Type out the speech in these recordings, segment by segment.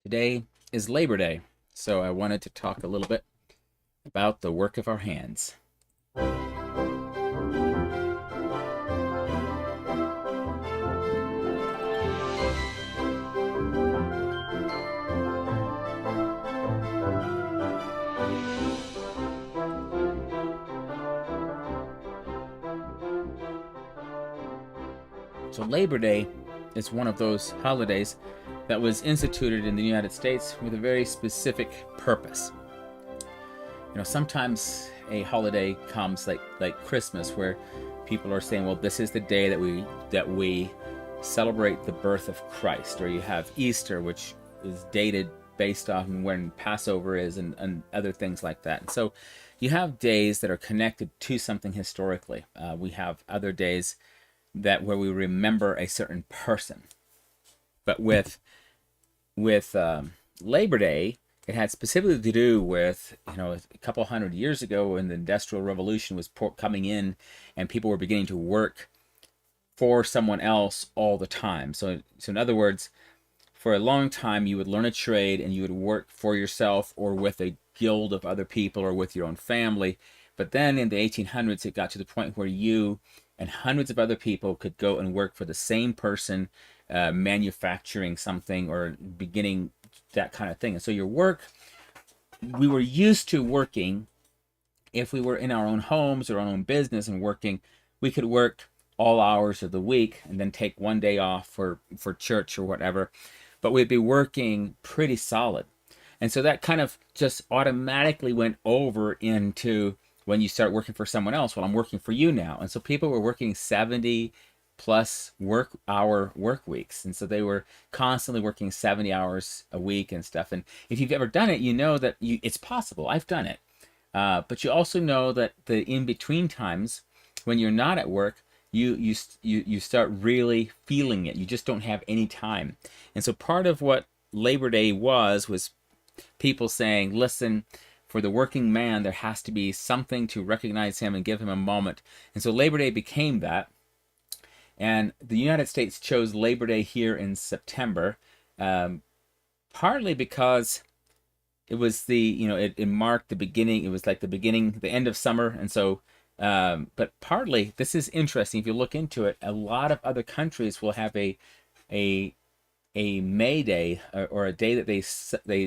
Today is Labor Day, so I wanted to talk a little bit about the work of our hands. So, Labor Day is one of those holidays that was instituted in the United States with a very specific purpose. Sometimes a holiday comes like Christmas, where people are saying, well, this is the day that we celebrate the birth of Christ. Or you have Easter, which is dated based on when Passover is, and other things like that. And so you have days that are connected to something historically. We have other days where we remember a certain person. But with Labor Day, it had specifically to do with, a couple hundred years ago, when the Industrial Revolution was coming in, and people were beginning to work for someone else all the time. So in other words, for a long time, you would learn a trade and you would work for yourself or with a guild of other people or with your own family. But then in the 1800s, it got to the point where you and hundreds of other people could go and work for the same person, manufacturing something or beginning that kind of thing. And so we were used to working. If we were in our own homes or our own business and working, we could work all hours of the week and then take one day off for church or whatever. But we'd be working pretty solid. And so that kind of just automatically went over into when you start working for someone else. Well, I'm working for you now. And so people were working 70 plus work weeks. And so they were constantly working 70 hours a week and stuff. And if you've ever done it, you know that it's possible. I've done it. But you also know that the in-between times when you're not at work, you start really feeling it. You just don't have any time. And so part of what Labor Day was people saying, listen, for the working man, there has to be something to recognize him and give him a moment. And so Labor Day became that. And the United States chose Labor Day here in September, partly because it was it marked the beginning. It was like the end of summer. And so, but partly, this is interesting. If you look into it, a lot of other countries will have a May Day, or a day that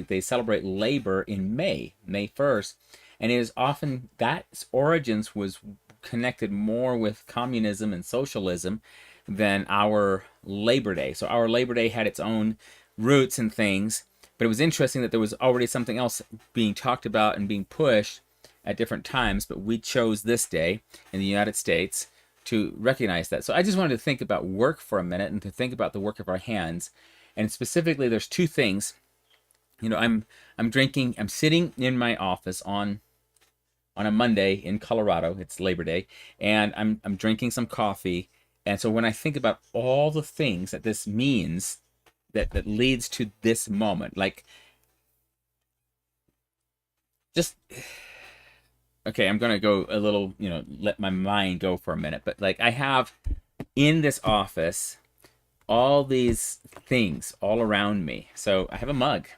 they celebrate labor in May 1st. And it is often that origins was connected more with communism and socialism than our Labor Day. So our Labor Day had its own roots and things, but it was interesting that there was already something else being talked about and being pushed at different times, but we chose this day in the United States to recognize that. So I just wanted to think about work for a minute and to think about the work of our hands. And specifically, there's two things. I'm sitting in my office on a Monday in Colorado. It's Labor Day, and I'm drinking some coffee. And so when I think about all the things that this means, that leads to this moment, like, just, okay, I'm going to go a little, let my mind go for a minute. But like, I have in this office all these things all around me. So I have a mug.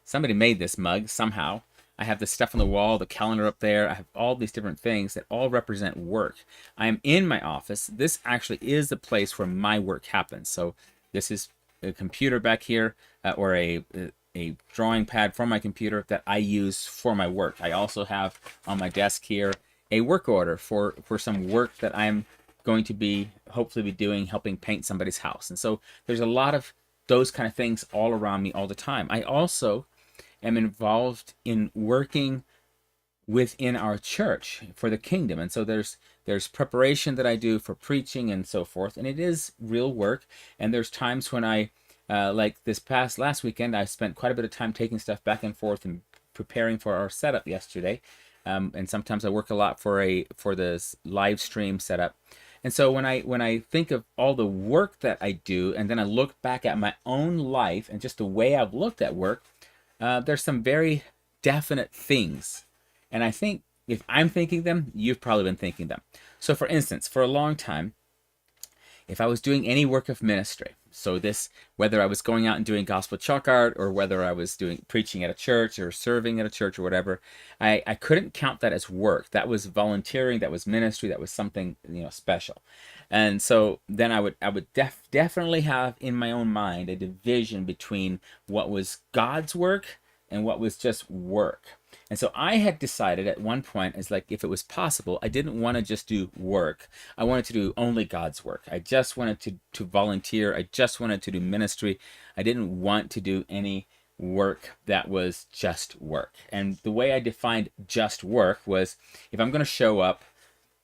Somebody made this mug somehow. I have the stuff on the wall, the calendar up there. I have all these different things that all represent work. I am in my office. This actually is the place where my work happens. So this is a computer back here, or a drawing pad for my computer that I use for my work. I also have on my desk here a work order for some work that I'm going to hopefully be doing, helping paint somebody's house. And so there's a lot of those kind of things all around me all the time. I also am involved in working within our church for the kingdom. And so there's preparation that I do for preaching and so forth. And it is real work. And there's times when like this last weekend, I spent quite a bit of time taking stuff back and forth and preparing for our setup yesterday. And sometimes I work a lot for this live stream setup. And so when I think of all the work that I do, and then I look back at my own life and just the way I've looked at work, there's some very definite things. And I think if I'm thinking them, you've probably been thinking them. So for instance, for a long time, if I was doing any work of ministry, so this, whether I was going out and doing gospel chalk art, or whether I was doing preaching at a church or serving at a church or whatever, I couldn't count that as work. That was volunteering, that was ministry, that was something, special. And so then I would definitely have in my own mind a division between what was God's work and what was just work. And so I had decided at one point, is like, if it was possible, I didn't want to just do work. I wanted to do only God's work. I just wanted to volunteer. I just wanted to do ministry. I didn't want to do any work that was just work. And the way I defined just work was, if I'm going to show up,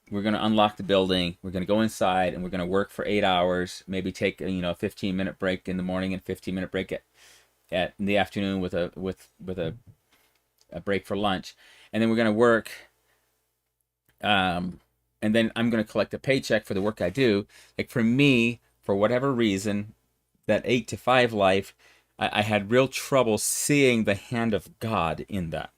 we're going to unlock the building, we're going to go inside, and we're going to work for 8 hours, maybe take a 15-minute break in the morning and 15-minute break at in the afternoon with a break for lunch, and then we're going to work, and then I'm going to collect a paycheck for the work I do. Like, for me, for whatever reason, that 8 to 5 life, I had real trouble seeing the hand of God in that.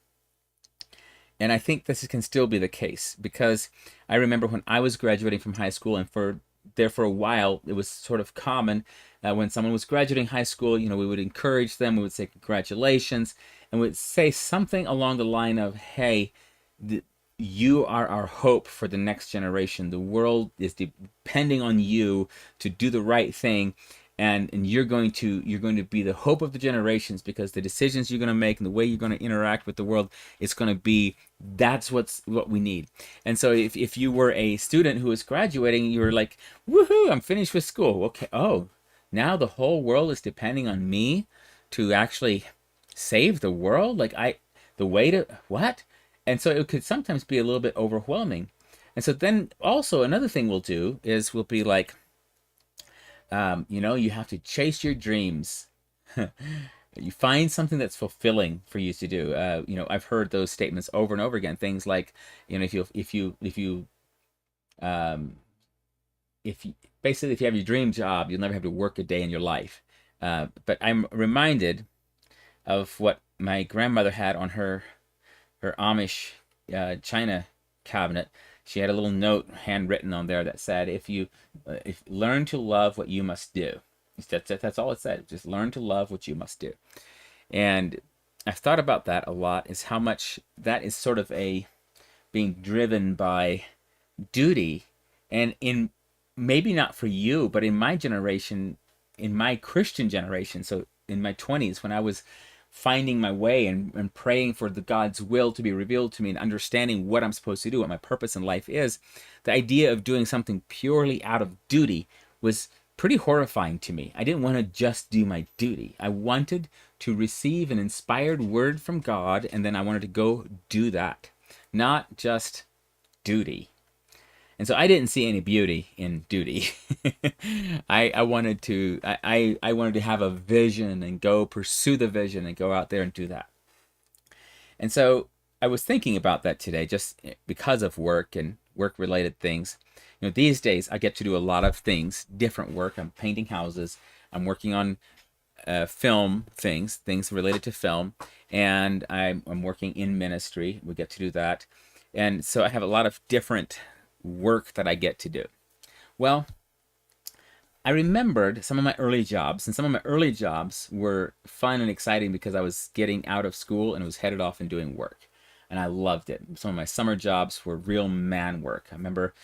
And I think this can still be the case, because I remember when I was graduating from high school, and for a while, it was sort of common when someone was graduating high school, we would encourage them, we would say congratulations, and we'd say something along the line of, hey, you are our hope for the next generation. The world is depending on you to do the right thing, and you're going to be the hope of the generations, because the decisions you're going to make and the way you're going to interact with the world, it's going to be, that's what we need. And so if you were a student who was graduating, you were like, woohoo, I'm finished with school. Okay, oh, now the whole world is depending on me to actually save the world? Like, the way to, what? And so it could sometimes be a little bit overwhelming. And so then also another thing we'll do is we'll be like, you have to chase your dreams. You find something that's fulfilling for you to do. I've heard those statements over and over again. Things like, if you basically, if you have your dream job, you'll never have to work a day in your life. But I'm reminded of what my grandmother had on her Amish china cabinet. She had a little note handwritten on there that said, if learn to love what you must do. That's all it said. Just learn to love what you must do. And I've thought about that a lot, is how much that is sort of being driven by duty. And in, maybe not for you, but in my generation, in my Christian generation, so in my 20s, when I was finding my way and praying for the God's will to be revealed to me, and understanding what I'm supposed to do, what my purpose in life is, the idea of doing something purely out of duty was pretty horrifying to me. I didn't want to just do my duty. I wanted to receive an inspired word from God, and then I wanted to go do that, not just duty. And so I didn't see any beauty in duty. I wanted to have a vision and go pursue the vision and go out there and do that. And so I was thinking about that today, just because of work and work-related things. These days I get to do a lot of things, different work. I'm painting houses. I'm working on film things related to film, and I'm working in ministry. We get to do that. And so I have a lot of different work that I get to do. Well, I remembered some of my early jobs, and some of my early jobs were fun and exciting because I was getting out of school and was headed off and doing work, and I loved it. Some of my summer jobs were real man work. I remember,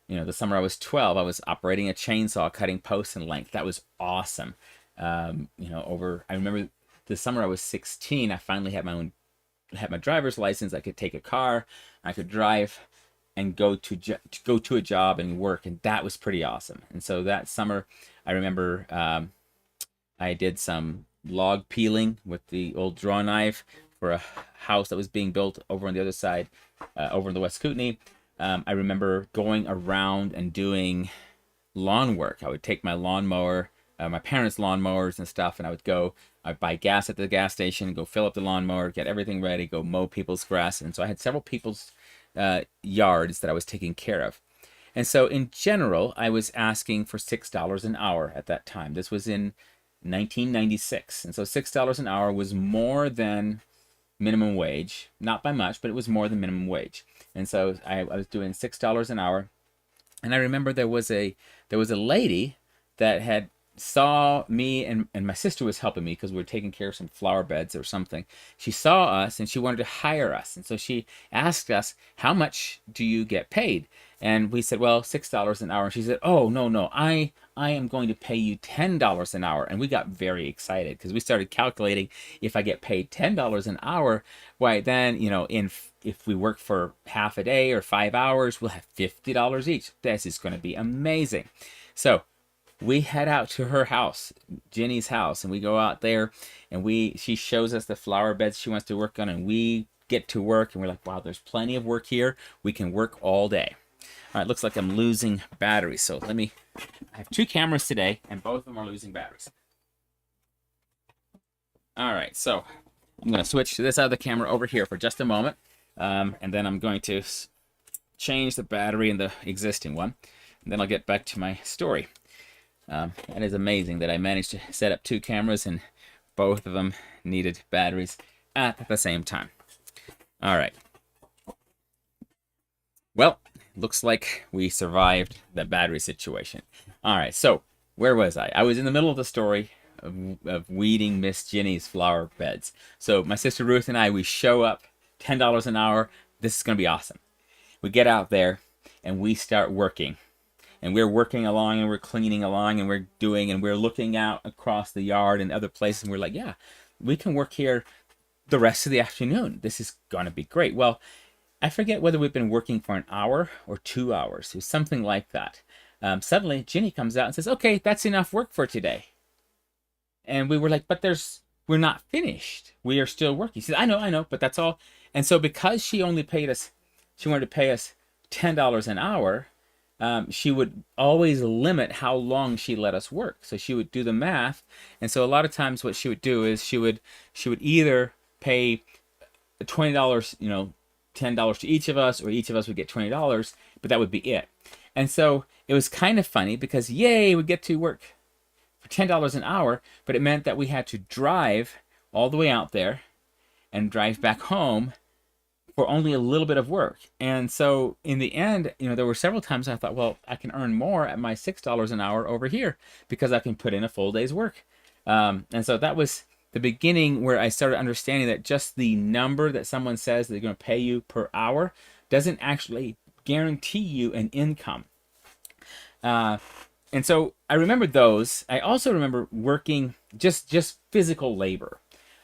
the summer I was 12, I was operating a chainsaw, cutting posts in length. That was awesome. I remember the summer I was 16, I finally had my driver's license. I could take a car, I could drive and go to a job and work, and that was pretty awesome. And so that summer, I remember I did some log peeling with the old draw knife for a house that was being built over on the other side, over in the West Kootenai. I remember going around and doing lawn work. I would take my lawnmower, my parents' lawnmowers and stuff, and I'd buy gas at the gas station, go fill up the lawnmower, get everything ready, go mow people's grass. And so I had several people's yards that I was taking care of. And so in general, I was asking for $6 an hour at that time. This was in 1996. And so $6 an hour was more than minimum wage. Not by much, but it was more than minimum wage. And so I was doing $6 an hour. And I remember there was a lady that had saw me, and my sister was helping me because we were taking care of some flower beds or something. She saw us and she wanted to hire us. And so she asked us, how much do you get paid? And we said, well, $6 an hour. And she said, oh, no, no, I am going to pay you $10 an hour. And we got very excited because we started calculating, if I get paid $10 an hour, why then, if we work for half a day or 5 hours, we'll have $50 each. This is going to be amazing. So we head out to her house, Jenny's house, and we go out there, and she shows us the flower beds she wants to work on, and we get to work, and we're like, wow, there's plenty of work here. We can work all day. All right, looks like I'm losing batteries, so I have two cameras today, and both of them are losing batteries. All right, so I'm going to switch to this other camera over here for just a moment, and then I'm going to change the battery in the existing one, and then I'll get back to my story. That is amazing that I managed to set up two cameras and both of them needed batteries at the same time. All right. Well, looks like we survived the battery situation. All right, so where was I? I was in the middle of the story of weeding Miss Jenny's flower beds. So my sister Ruth and I, we show up, $10 an hour. This is going to be awesome. We get out there and we start working. And we're working along and we're cleaning along and we're looking out across the yard and other places. And we're like, yeah, we can work here the rest of the afternoon. This is going to be great. Well, I forget whether we've been working for an hour or 2 hours. It was something like that. Suddenly, Ginny comes out and says, okay, that's enough work for today. And we were like, but we're not finished. We are still working. She said, I know, but that's all. And so because she wanted to pay us $10 an hour, she would always limit how long she let us work. So she would do the math. And so a lot of times what she would do is she would either pay $20, $10 to each of us, or each of us would get $20, but that would be it. And so it was kind of funny because, yay, we get to work for $10 an hour, but it meant that we had to drive all the way out there and drive back home for only a little bit of work. And so in the end, there were several times I thought, well, I can earn more at my $6 an hour over here because I can put in a full day's work. And so that was the beginning where I started understanding that just the number that someone says they're going to pay you per hour doesn't actually guarantee you an income. And so I remember those. I also remember working just physical labor,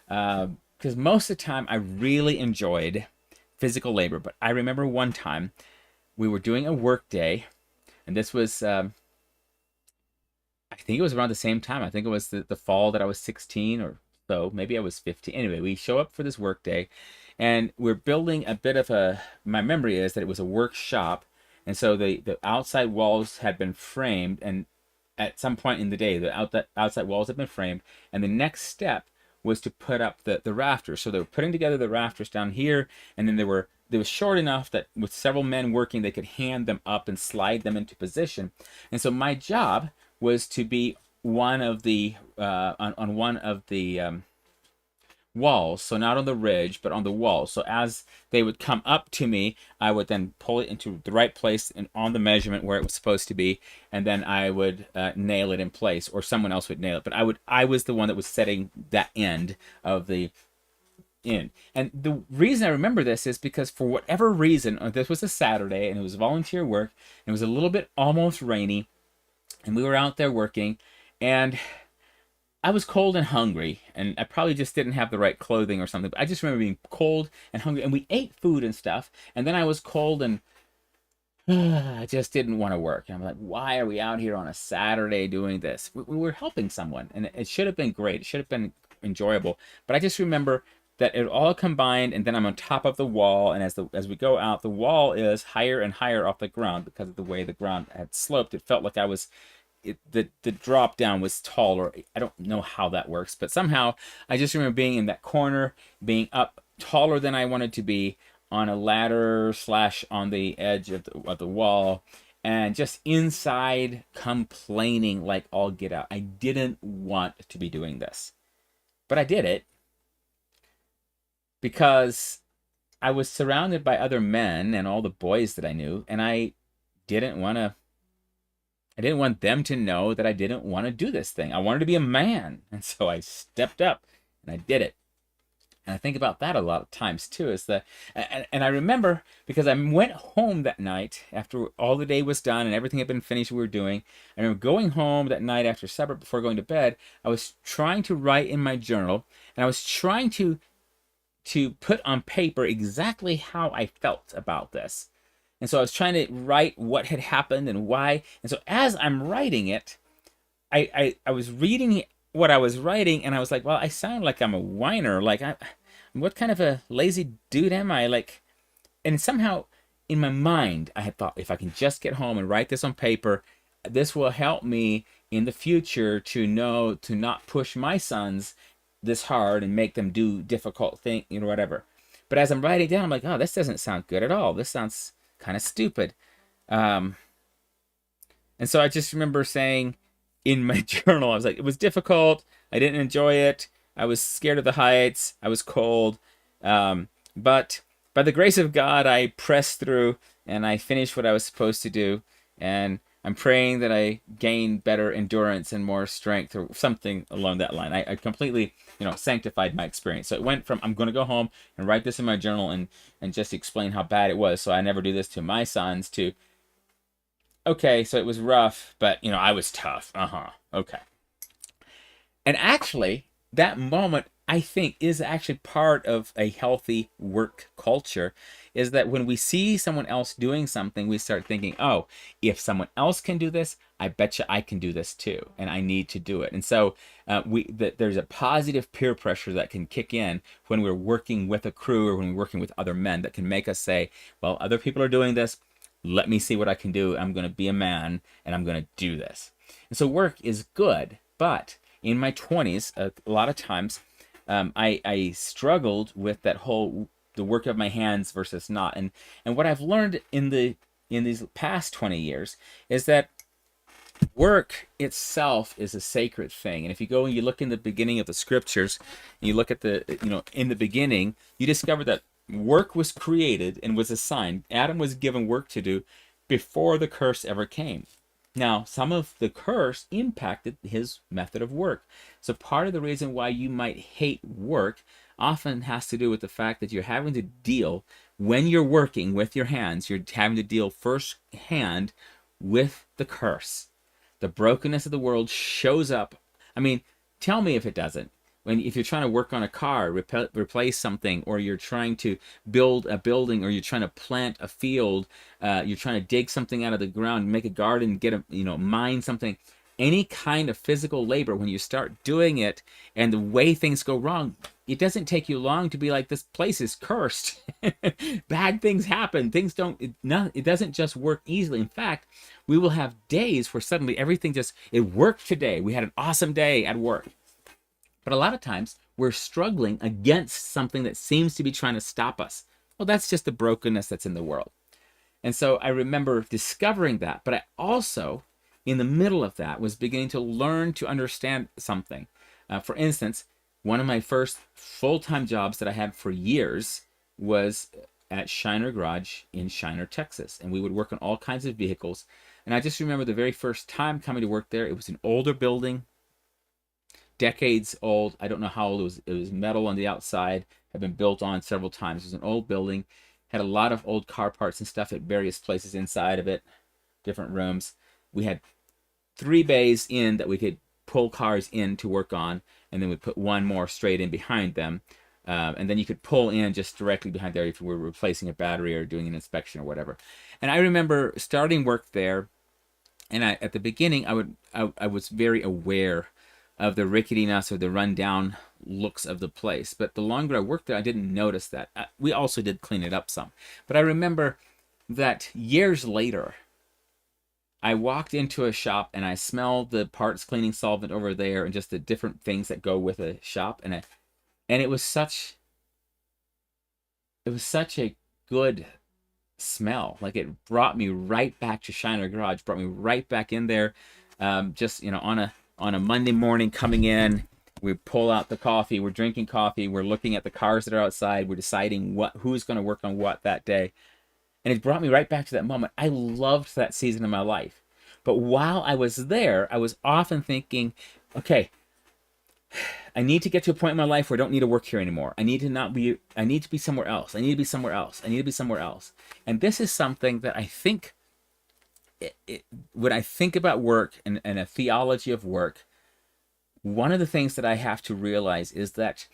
because most of the time I really enjoyed physical labor. But I remember one time we were doing a work day, and this was, I think it was around the same time. I think it was the fall that I was 16 or so. Maybe I was 15. Anyway, we show up for this work day, and we're building a bit of my memory is that it was a workshop. And so the outside walls had been framed, and at some point in the day, the outside walls had been framed, and the next step was to put up the rafters. So they were putting together the rafters down here, and then they was short enough that with several men working, they could hand them up and slide them into position. And so my job was to be one of the on one of the walls, so not on the ridge, but on the wall. So as they would come up to me, I would then pull it into the right place and on the measurement where it was supposed to be, and then I would nail it in place, or someone else would nail it. But I was the one that was setting that end of the end. And the reason I remember this is because for whatever reason, this was a Saturday and it was volunteer work, and it was a little bit almost rainy, and we were out there working, and I was cold and hungry, and I probably just didn't have the right clothing or something. But I just remember being cold and hungry, and we ate food and stuff. And then I was cold, and I just didn't want to work. And I'm like, why are we out here on a Saturday doing this? We were helping someone, and it should have been great. It should have been enjoyable. But I just remember that it all combined, and then I'm on top of the wall, and as we go out, the wall is higher and higher off the ground because of the way the ground had sloped. It felt like I was the drop down was taller. I don't know how that works, but somehow I just remember being in that corner, being up taller than I wanted to be on a ladder / on the edge of the wall, and just inside complaining like all get out. I didn't want to be doing this, but I did it because I was surrounded by other men and all the boys that I knew, and I didn't want to I didn't want them to know that I didn't want to do this thing. I wanted to be a man. And so I stepped up and I did it. And I think about that a lot of times too. Is that, and I remember because I went home that night after all the day was done and everything had been finished we were doing. I remember going home that night after supper before going to bed. I was trying to write in my journal, and I was trying to put on paper exactly how I felt about this. And so I was trying to write what had happened and why. And so as I'm writing it, I was reading what I was writing, and I was like, well, I sound like I'm a whiner. Like, what kind of a lazy dude am I? Like, and somehow in my mind, I had thought, if I can just get home and write this on paper, this will help me in the future to know to not push my sons this hard and make them do difficult things, whatever. But as I'm writing down, I'm like, oh, this doesn't sound good at all. This sounds kind of stupid. Um, and so I just remember saying in my journal, I was like, it was difficult. I didn't enjoy it. I was scared of the heights. I was cold. But by the grace of God, I pressed through and I finished what I was supposed to do. And I'm praying that I gain better endurance and more strength or something along that line. I completely, sanctified my experience. So it went from I'm going to go home and write this in my journal and just explain how bad it was so I never do this to my sons to, okay, so it was rough, but, I was tough. Uh-huh. Okay. And actually, that moment, I think, is actually part of a healthy work culture, is that when we see someone else doing something, we start thinking, oh, if someone else can do this, I bet you I can do this too, and I need to do it. And so there's a positive peer pressure that can kick in when we're working with a crew or when we're working with other men that can make us say, well, other people are doing this. Let me see what I can do. I'm going to be a man, and I'm going to do this. And so work is good, but in my 20s, a lot of times, I struggled with that whole the work of my hands versus not. And what I've learned in these past 20 years is that work itself is a sacred thing. And if you go and you look in the beginning of the scriptures, and you look at in the beginning, you discover that work was created and was assigned. Adam was given work to do before the curse ever came. Now, some of the curse impacted his method of work. So part of the reason why you might hate work often has to do with the fact that you're having to deal, when you're working with your hands, you're having to deal firsthand with the curse. The brokenness of the world shows up. I mean, tell me if it doesn't. If you're trying to work on a car, replace something, or you're trying to build a building, or you're trying to plant a field, you're trying to dig something out of the ground, make a garden, mine something, any kind of physical labor, when you start doing it and the way things go wrong, it doesn't take you long to be like, this place is cursed. Bad things happen. It doesn't just work easily. In fact, we will have days where suddenly everything it worked today. We had an awesome day at work. But a lot of times we're struggling against something that seems to be trying to stop us. Well, that's just the brokenness that's in the world. And so I remember discovering that. But I also, in the middle of that, was beginning to learn to understand something. For instance, one of my first full-time jobs that I had for years was at Shiner Garage in Shiner, Texas. And we would work on all kinds of vehicles. And I just remember the very first time coming to work there. It was an older building, decades old. I don't know how old it was. It was metal on the outside, had been built on several times. It was an old building, had a lot of old car parts and stuff at various places inside of it, different rooms. We had 3 bays in that we could pull cars in to work on, and then we put one more straight in behind them. And then you could pull in just directly behind there if you were replacing a battery or doing an inspection or whatever. And I remember starting work there, and at the beginning, I was very aware of the ricketiness or the rundown looks of the place. But the longer I worked there, I didn't notice that. We also did clean it up some. But I remember that years later, I walked into a shop and I smelled the parts cleaning solvent over there and just the different things that go with a shop. And it was such a good smell. Like, it brought me right back to Shiner Garage, brought me right back in there. On a Monday morning coming in, we pull out the coffee, we're drinking coffee, we're looking at the cars that are outside, we're deciding who's going to work on what that day. And it brought me right back to that moment. I loved that season of my life. But while I was there, I was often thinking, okay, I need to get to a point in my life where I don't need to work here anymore. I need to be somewhere else. I need to be somewhere else. I need to be somewhere else. And this is something that I think, when I think about work and a theology of work, one of the things that I have to realize is that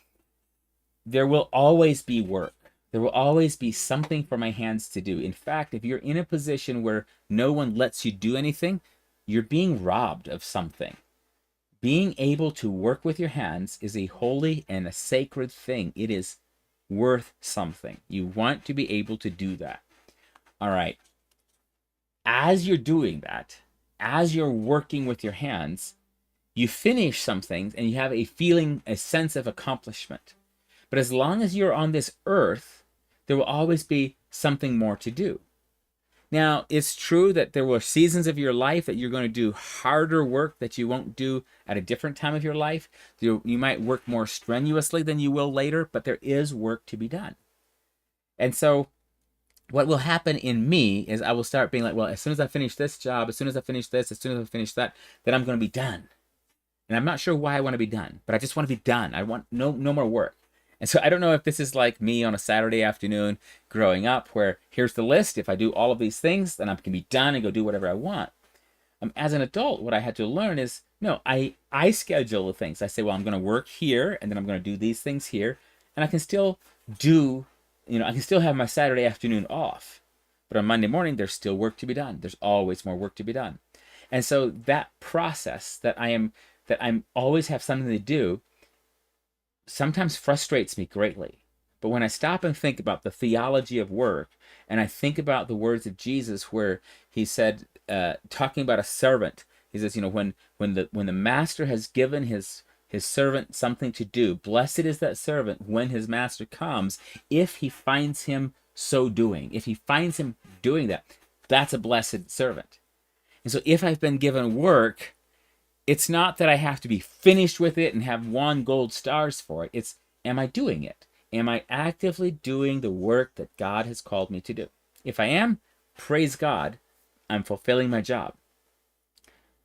there will always be work. There will always be something for my hands to do. In fact, if you're in a position where no one lets you do anything, you're being robbed of something. Being able to work with your hands is a holy and a sacred thing. It is worth something. You want to be able to do that. All right. As you're doing that, as you're working with your hands, you finish some things and you have a feeling, a sense of accomplishment. But as long as you're on this earth, there will always be something more to do. Now, it's true that there were seasons of your life that you're going to do harder work that you won't do at a different time of your life. You might work more strenuously than you will later, but there is work to be done. And so what will happen in me is I will start being like, well, as soon as I finish this job, as soon as I finish this, as soon as I finish that, then I'm going to be done. And I'm not sure why I want to be done, but I just want to be done. I want no more work. And so I don't know if this is like me on a Saturday afternoon growing up, where here's the list. If I do all of these things, then I can be done and go do whatever I want. As an adult, what I had to learn is, no, I schedule the things. I say, well, I'm going to work here, and then I'm going to do these things here. And I can still do, I can still have my Saturday afternoon off. But on Monday morning, there's still work to be done. There's always more work to be done. And so that process that I'm always have something to do sometimes frustrates me greatly. But when I stop and think about the theology of work, and I think about the words of Jesus where he said, talking about a servant, he says, when the master has given his servant something to do, blessed is that servant when his master comes, if he finds him so doing. If he finds him doing that, that's a blessed servant. And so if I've been given work, it's not that I have to be finished with it and have won gold stars for it. It's, am I doing it? Am I actively doing the work that God has called me to do? If I am, praise God, I'm fulfilling my job.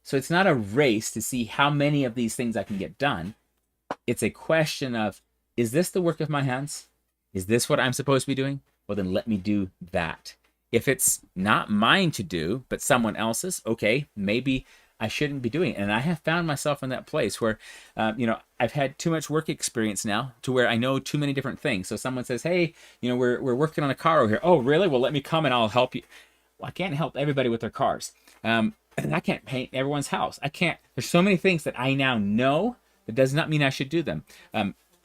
So it's not a race to see how many of these things I can get done. It's a question of, is this the work of my hands? Is this what I'm supposed to be doing? Well, then let me do that. If it's not mine to do, but someone else's, okay, maybe I shouldn't be doing it. And I have found myself in that place where, I've had too much work experience now to where I know too many different things. So someone says, hey, we're working on a car over here. Oh, really? Well, let me come and I'll help you. Well, I can't help everybody with their cars. And I can't paint everyone's house. I can't. There's so many things that I now know. That does not mean I should do them.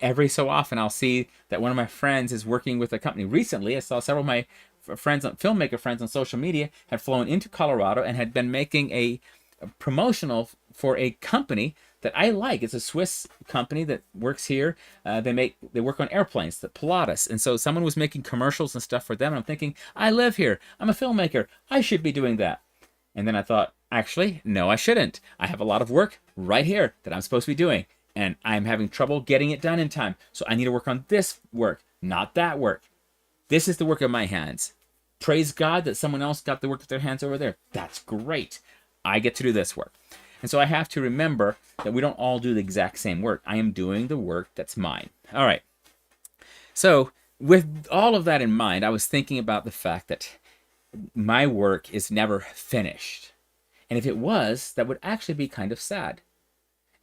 Every so often, I'll see that one of my friends is working with a company. Recently, I saw several of my filmmaker friends on social media had flown into Colorado and had been making a promotional for a company that I like. It's a Swiss company that works here. They work on airplanes, the Pilatus. And so someone was making commercials and stuff for them. And I'm thinking, I live here. I'm a filmmaker. I should be doing that. And then I thought, actually, no, I shouldn't. I have a lot of work right here that I'm supposed to be doing. And I'm having trouble getting it done in time. So I need to work on this work, not that work. This is the work of my hands. Praise God that someone else got the work of their hands over there. That's great. I get to do this work. And so I have to remember that we don't all do the exact same work. I am doing the work that's mine. All right. So with all of that in mind, I was thinking about the fact that my work is never finished. And if it was, that would actually be kind of sad.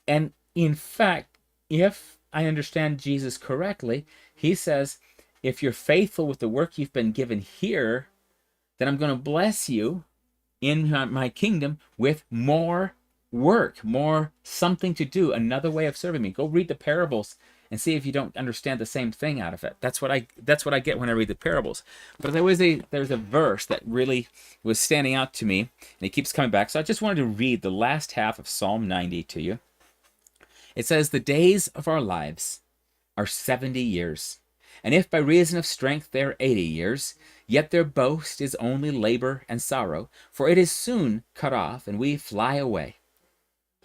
And in fact, if I understand Jesus correctly, he says, if you're faithful with the work you've been given here, then I'm going to bless you in my kingdom with more work, more something to do, another way of serving me. Go read the parables and see if you don't understand the same thing out of it. That's what I get when I read the parables. But there's a verse that really was standing out to me, and it keeps coming back. So I just wanted to read the last half of Psalm 90 to you. It says, the days of our lives are 70 years. And if by reason of strength they are 80 years, yet their boast is only labor and sorrow, for it is soon cut off, and we fly away.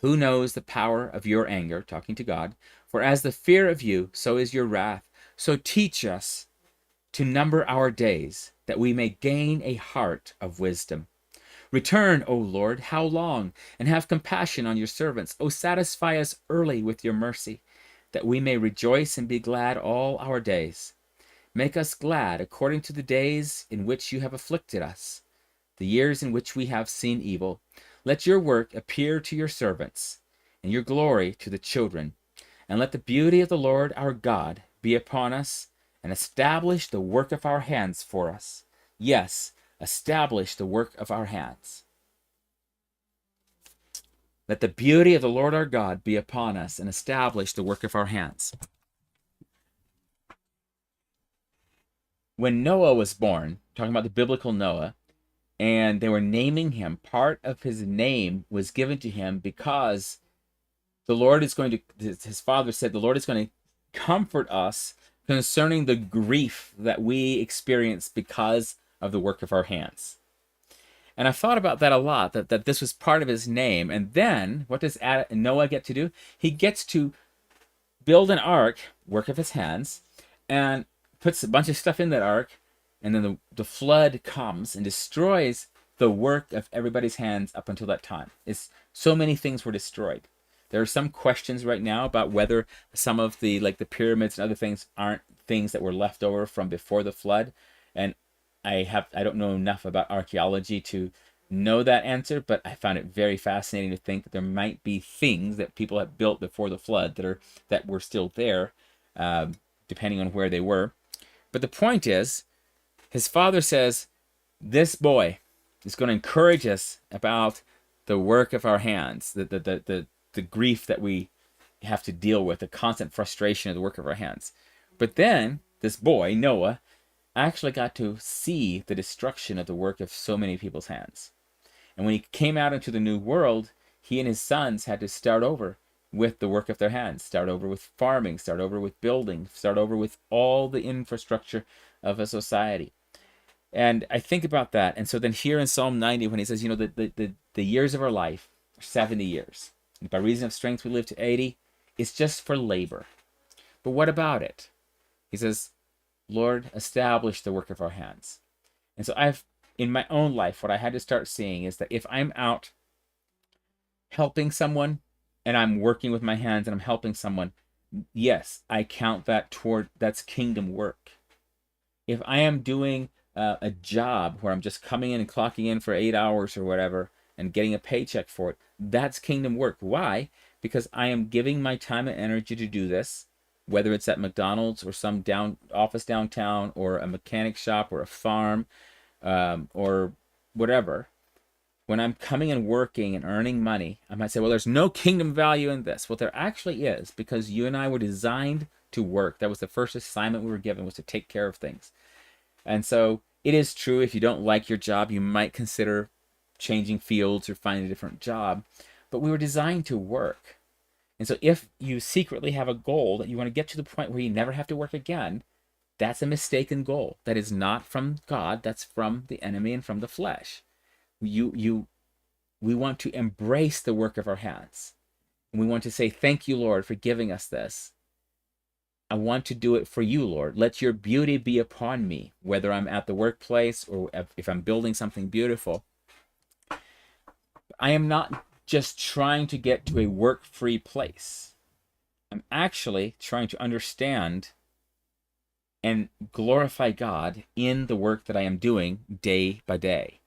Who knows the power of your anger, talking to God? For as the fear of you, so is your wrath. So teach us to number our days, that we may gain a heart of wisdom. Return, O Lord, how long? And have compassion on your servants. O satisfy us early with your mercy, that we may rejoice and be glad all our days. Make us glad according to the days in which you have afflicted us, the years in which we have seen evil. Let your work appear to your servants, and your glory to the children. And let the beauty of the Lord our God be upon us, and establish the work of our hands for us. Yes, establish the work of our hands. Let the beauty of the Lord our God be upon us, and establish the work of our hands. When Noah was born, talking about the biblical Noah, and they were naming him, part of his name was given to him because the Lord is going to, his father said, the Lord is going to comfort us concerning the grief that we experience because of the work of our hands. And I thought about that a lot, that this was part of his name. And then what does Noah get to do? He gets to build an ark, work of his hands, and puts a bunch of stuff in that ark, and then the flood comes and destroys the work of everybody's hands up until that time. It's so many things were destroyed. There are some questions right now about whether some of the pyramids and other things aren't things that were left over from before the flood. And I don't know enough about archaeology to know that answer, but I found it very fascinating to think that there might be things that people had built before the flood that were still there, depending on where they were. But the point is, his father says, this boy is going to encourage us about the work of our hands, the grief that we have to deal with, the constant frustration of the work of our hands. But then this boy, Noah, actually got to see the destruction of the work of so many people's hands. And when he came out into the new world, he and his sons had to start over with the work of their hands, start over with farming, start over with building, start over with all the infrastructure of a society. And I think about that. And so then here in Psalm 90, when he says, the years of our life are 70 years. And by reason of strength, we live to 80. It's just for labor. But what about it? He says, Lord, establish the work of our hands. And so in my own life, what I had to start seeing is that if I'm out helping someone and I'm working with my hands and I'm helping someone, yes, I count that that's kingdom work. If I am doing a job where I'm just coming in and clocking in for 8 hours or whatever and getting a paycheck for it, that's kingdom work. Why? Because I am giving my time and energy to do this, whether it's at McDonald's or some office downtown or a mechanic shop or a farm or whatever. When I'm coming and working and earning money, I might say, well, there's no kingdom value in this. Well, there actually is, because you and I were designed to work. That was the first assignment we were given, was to take care of things. And so it is true, if you don't like your job, you might consider changing fields or finding a different job. But we were designed to work. And so if you secretly have a goal that you want to get to the point where you never have to work again, that's a mistaken goal. That is not from God. That's from the enemy and from the flesh. We want to embrace the work of our hands. And we want to say, thank you, Lord, for giving us this. I want to do it for you, Lord. Let your beauty be upon me, whether I'm at the workplace or if I'm building something beautiful. I am not just trying to get to a work-free place. I'm actually trying to understand and glorify God in the work that I am doing day by day.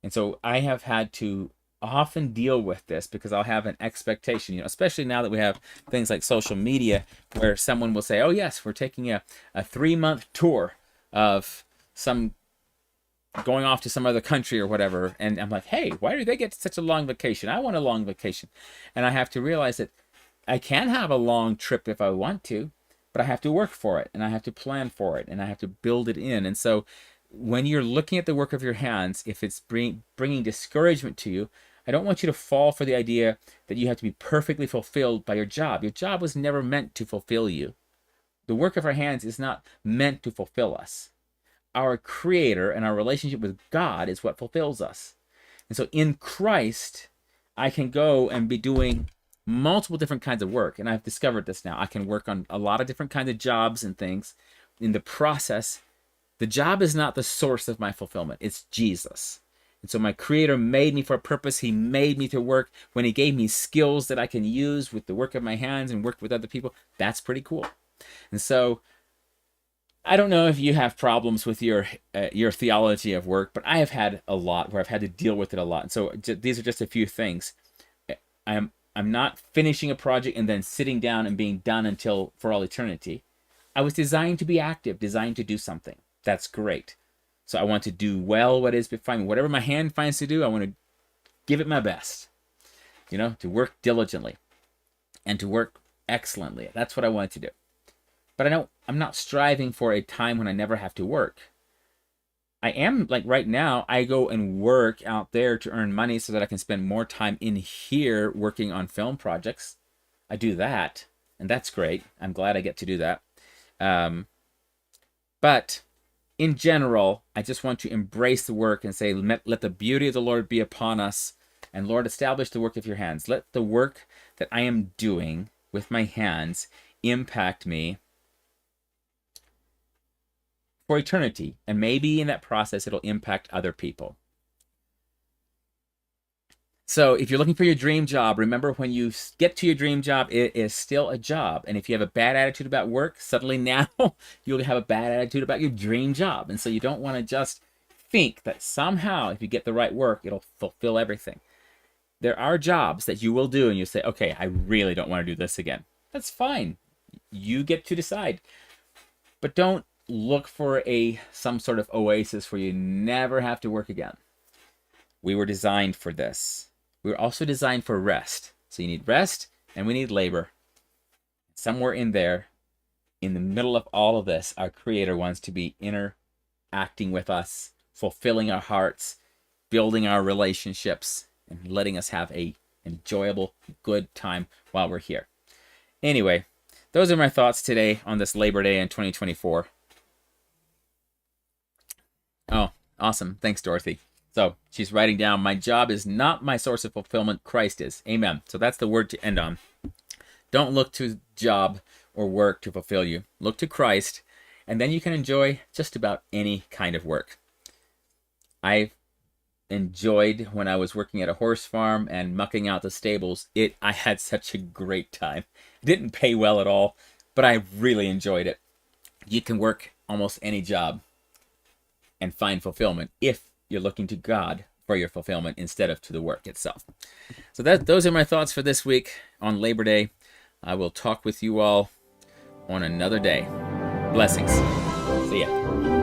And so I have had to often deal with this because I'll have an expectation, especially now that we have things like social media where someone will say, oh yes, we're taking a 3-month tour of going off to some other country or whatever. And I'm like, hey, why do they get such a long vacation? I want a long vacation. And I have to realize that I can have a long trip if I want to, but I have to work for it, and I have to plan for it, and I have to build it in. And so when you're looking at the work of your hands, if it's bringing discouragement to you, I don't want you to fall for the idea that you have to be perfectly fulfilled by your job. Your job was never meant to fulfill you. The work of our hands is not meant to fulfill us. Our Creator and our relationship with God is what fulfills us. And so in Christ, I can go and be doing multiple different kinds of work. And I've discovered this now. I can work on a lot of different kinds of jobs and things. In the process, the job is not the source of my fulfillment. It's Jesus. And so my Creator made me for a purpose. He made me to work. When He gave me skills that I can use with the work of my hands and work with other people, that's pretty cool. And so I don't know if you have problems with your theology of work, but I have had a lot where I've had to deal with it a lot. And so these are just a few things. I'm not finishing a project and then sitting down and being done until for all eternity. I was designed to be active, designed to do something. That's great. So I want to do well what is before me. Whatever my hand finds to do, I want to give it my best. To work diligently and to work excellently. That's what I want to do. But I'm not striving for a time when I never have to work. I am, like right now, I go and work out there to earn money so that I can spend more time in here working on film projects. I do that, and that's great. I'm glad I get to do that. But in general, I just want to embrace the work and say, let the beauty of the Lord be upon us. And Lord, establish the work of your hands. Let the work that I am doing with my hands impact me for eternity. And maybe in that process, it'll impact other people. So if you're looking for your dream job, remember when you get to your dream job, it is still a job. And if you have a bad attitude about work, suddenly now you'll have a bad attitude about your dream job. And so you don't want to just think that somehow if you get the right work, it'll fulfill everything. There are jobs that you will do and you say, okay, I really don't want to do this again. That's fine. You get to decide. But don't look for some sort of oasis where you never have to work again. We were designed for this. We were also designed for rest. So you need rest and we need labor. Somewhere in there, in the middle of all of this, our Creator wants to be interacting with us, fulfilling our hearts, building our relationships, and letting us have a enjoyable, good time while we're here. Anyway, those are my thoughts today on this Labor Day in 2024. Oh, awesome. Thanks, Dorothy. So she's writing down, my job is not my source of fulfillment, Christ is. Amen. So that's the word to end on. Don't look to job or work to fulfill you. Look to Christ, and then you can enjoy just about any kind of work. I enjoyed when I was working at a horse farm and mucking out the stables. I had such a great time. It didn't pay well at all, but I really enjoyed it. You can work almost any job and find fulfillment if you're looking to God for your fulfillment instead of to the work itself. So those are my thoughts for this week on Labor Day. I will talk with you all on another day. Blessings. See ya.